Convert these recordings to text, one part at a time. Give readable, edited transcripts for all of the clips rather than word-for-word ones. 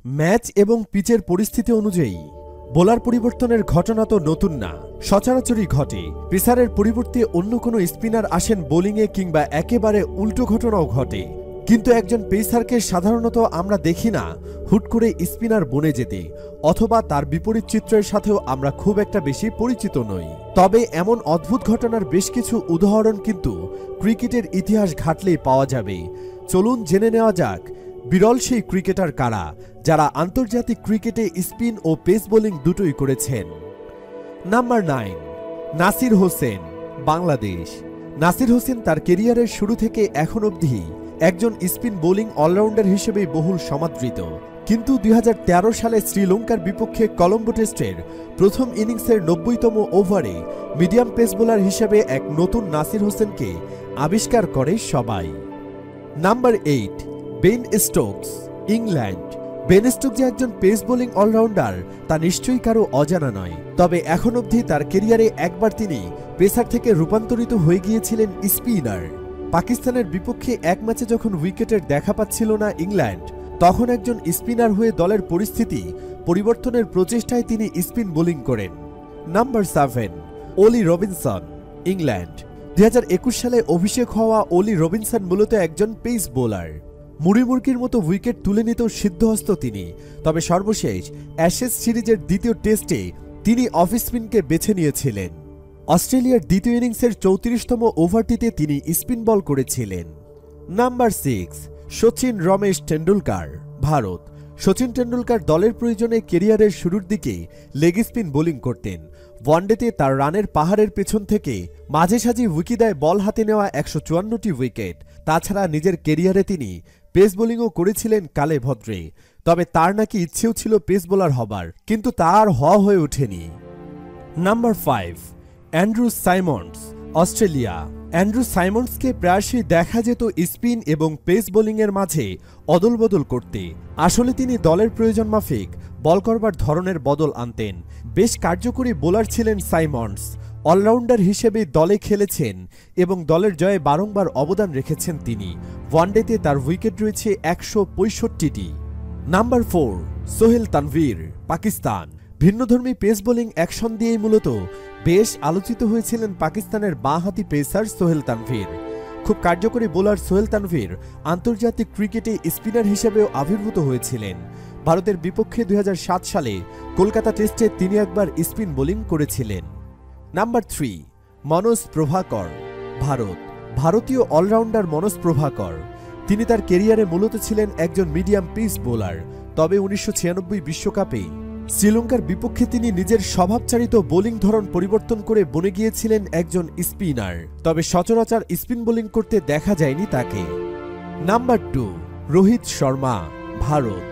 Match এবং পিচের পরিস্থিতি অনুযায়ী বোলার পরিবর্তনের ঘটনা তো নতুন না, সচরাচরই ঘটে। পেসারের পরিবর্তে অন্য কোনো স্পিনার আসেন বোলিংয়ে কিংবা একেবারে উল্টো ঘটনাও ঘটে। কিন্তু একজন পেসারকে সাধারণত আমরা দেখি না হুট করে স্পিনার বনে যেতে, অথবা তার বিপরীত চিত্রের সাথেও আমরা খুব একটা বেশি পরিচিত নই। তবে এমন অদ্ভুত ঘটনার বেশ কিছু উদাহরণ কিন্তু ক্রিকেটের ইতিহাস ঘাটলেই পাওয়া যাবে। চলুন জেনে নেওয়া যাক বিরল সেই ক্রিকেটার কারা, যারা আন্তর্জাতিক ক্রিকেটে স্পিন ও পেস বোলিং দুটোই করেছেন। নাম্বার 9, নাসির হোসেন, বাংলাদেশ। নাসির হোসেন তার কেরিয়ারের শুরু থেকে এখন অবধি একজন স্পিন বোলিং অলরাউন্ডার হিসেবেই বহুল সমাদৃত। কিন্তু 2013 সালে শ্রীলঙ্কার বিপক্ষে কলম্বো টেস্টের প্রথম ইনিংসের 90তম ওভারে মিডিয়াম পেস বোলার হিসেবে এক নতুন নাসির হোসেনকে আবিষ্কার করে সবাই। Number 8, Ben Stokes, England. Ben Stokes যে একজন পেস বোলিং অলরাউন্ডার তা নিশ্চয়ই কারো অজানা নয়। তবে এখন অবধি তার কেরিয়ারে একবার তিনি পেসার থেকে রূপান্তরিত হয়ে গিয়েছিলেন স্পিনার। পাকিস্তানের বিপক্ষে এক ম্যাচে যখন উইকেটের দেখা পাচ্ছিল না ইংল্যান্ড, তখন একজন স্পিনার হয়ে দলের পরিস্থিতি পরিবর্তনের প্রচেষ্টায় তিনি স্পিন বোলিং করেন। নাম্বার 7, ওলি রবিনসন, ইংল্যান্ড। 2021 সালে অভিষেক হওয়া ওলি রবিনসন মূলত একজন পেস বোলার। মুড়ি মুরগির মতো উইকেট তুলে নিতেও সিদ্ধহস্ত তিনি। তবে সর্বশেষ অ্যাশেজ সিরিজের দ্বিতীয় টেস্টে তিনি অফ স্পিনকে বেছে নিয়েছিলেন। অস্ট্রেলিয়ার দ্বিতীয় ইনিংসের 34তম ওভারটিতে তিনি স্পিন বল করেছিলেন। নাম্বার 6, সচিন রমেশ টেন্ডুলকার, ভারত। সচিন টেন্ডুলকার দলের প্রয়োজনে কেরিয়ারের শুরুর দিকে লেগ স্পিন বোলিং করতেন। ওয়ানডেতে তার রানের পাহাড়ের পেছন থেকে মাঝে সাঝে উইকিদায় বল হাতে নেওয়া 154টি উইকেট। তাছাড়া নিজের কেরিয়ারে তিনি পেস বোলিংও করেছিলেন কালে ভদ্রে। তবে তার নাকি ইচ্ছেও ছিল পেস বোলার হবার, কিন্তু তা আর হওয়া হয়ে ওঠেনি। Number 5, Andrew Symonds, Australia. Andrew সাইমন্ডসকে প্রায়শই দেখা যেত স্পিন এবং পেস বোলিংয়ের মাঝে অদলবদল করতে। আসলে তিনি দলের প্রয়োজন মাফিক বল করবার ধরনের বদল আনতেন। বেশ কার্যকরী বোলার ছিলেন সাইমন্ডস। অলরাউন্ডার হিসেবে দলে খেলেছেন এবং দলের জয়ে বারংবার অবদান রেখেছেন তিনি। ওয়ানডেতে তার উইকেট রয়েছে 165টি। নাম্বার 4, সোহেল তানভীর, পাকিস্তান। ভিন্নধর্মী পেস বোলিং অ্যাকশন দিয়েই মূলত বেশ আলোচিত হয়েছিলেন পাকিস্তানের বাঁহাতি পেসার সোহেল তানভীর। খুব কার্যকরী বোলার সোহেল তানভীর আন্তর্জাতিক ক্রিকেটে স্পিনার হিসেবেও আবির্ভূত হয়েছিলেন। ভারতের বিপক্ষে 2007 সালে কলকাতা টেস্টে তিনি একবার স্পিন বোলিং করেছিলেন। নাম্বার 3, মনোজ প্রভাকর, ভারত। ভারতীয় অলরাউন্ডার মনোজ প্রভাকর। তিনি তার কেরিয়ারে মূলত ছিলেন একজন মিডিয়াম পেস বোলার। তবে 1996 বিশ্বকাপে শ্রীলঙ্কার বিপক্ষে তিনি নিজের স্বভাবচারিত বোলিং ধরন পরিবর্তন করে বনে গিয়েছিলেন একজন স্পিনার। তবে সচরাচর স্পিন বোলিং করতে দেখা যায়নি তাকে। নাম্বার 2, রোহিত শর্মা, ভারত।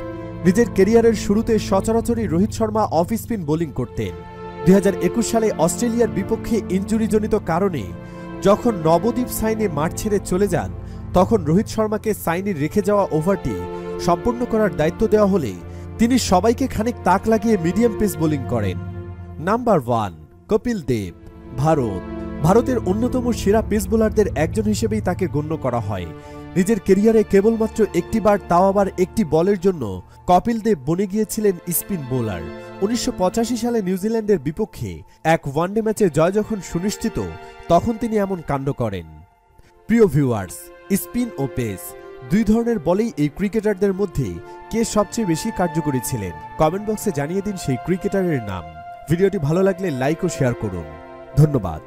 নিজের কেরিয়ারের শুরুতে সচরাচরই Rohit Sharma off spin bowling করতেন। 2021 সালে অস্ট্রেলিয়ার বিপক্ষে ইনজুরিজনিত কারণে যখন নবদ্বীপ সাইনি মাঠ ছেড়ে চলে যান, তখন রোহিত শর্মাকে সাইনির রেখে যাওয়া ওভারটি সম্পূর্ণ করার দায়িত্ব দেওয়া হলে তিনি সবাইকে খানিক তাক লাগিয়ে মিডিয়াম পেস বোলিং করেন। নাম্বার 1, কপিল দেব, ভারত। ভারতের অন্যতম সেরা পেস বোলারদের একজন হিসেবেই তাকে গণ্য করা হয়। নিজের কেরিয়ারে কেবলমাত্র একটিবার, তাও আবার একটি বলের জন্য কপিল দেব বনে গিয়েছিলেন স্পিন বোলার। 1985 সালে নিউজিল্যান্ডের বিপক্ষে এক ওয়ানডে ম্যাচে জয় যখন সুনিশ্চিত, তখন তিনি এমন কাণ্ড করেন। প্রিয় ভিউয়ার্স, স্পিন ও পেস দুই ধরনের বলেই এই ক্রিকেটারদের মধ্যে কে সবচেয়ে বেশি কার্যকরী ছিলেন? কমেন্ট বক্সে জানিয়ে দিন সেই ক্রিকেটারের নাম। ভিডিওটি ভালো লাগলে লাইক ও শেয়ার করুন। ধন্যবাদ।